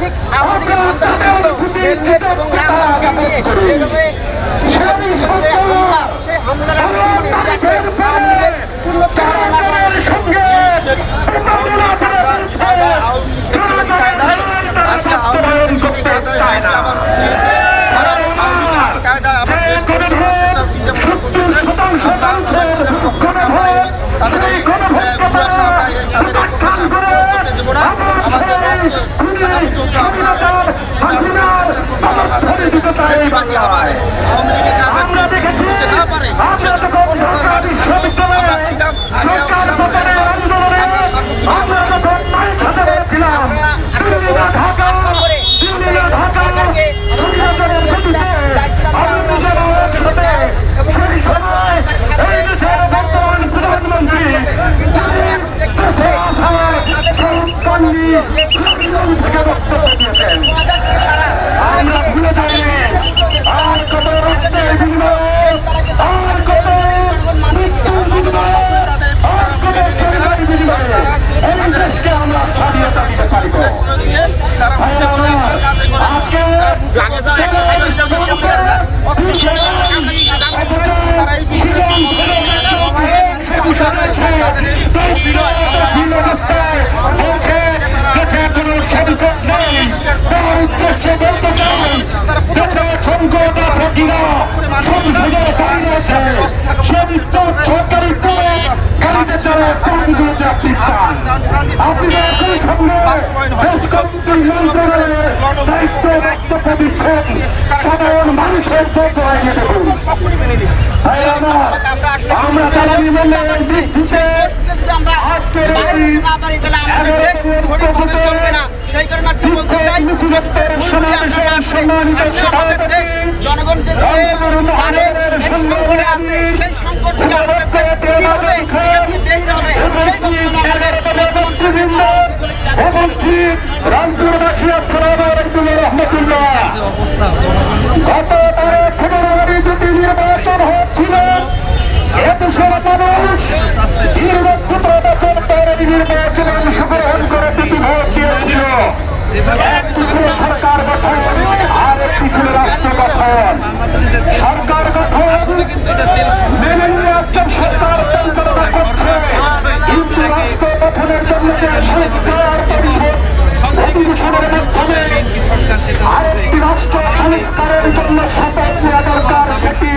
ঠিক আওয়ামী লীগের সন্ত্রাসীগুলো হেলমেট এবং রামদা নিয়ে এইভাবে সেই হামলার আওয়ামী লীগের পূর্ণ চেহারা না আজকে আওয়ামী লীগের আবার উঠিয়েছে তারা আওয়ামী লীগ কায়দায় আমার দেশ তাদের এই তাদের দেবো না আমাদের পর্যন্ত আমরা আবার আওয়ামী লীগের কায়দায় না পারে আমরা ছিলাম আগেও ছিলাম সেই কারণে আজকে বলতে চাই আমাদের দেশ জনগণ যে সংকটে আছে সেই সংকট থেকে আমাদের দেশ কিভাবে বের হবে সেই সরকার গঠন আর একটি ছিল রাষ্ট্র গঠন। সরকার গঠন মেনে নিয়ে আজকের সরকার পরিচালনা করছে, কিন্তু রাষ্ট্র গঠনের জন্য যে সংস্কার অধিবেশনের মাধ্যমে আরেকটি রাষ্ট্র সংস্কারের জন্য শপথ নেওয়া দরকার সেটি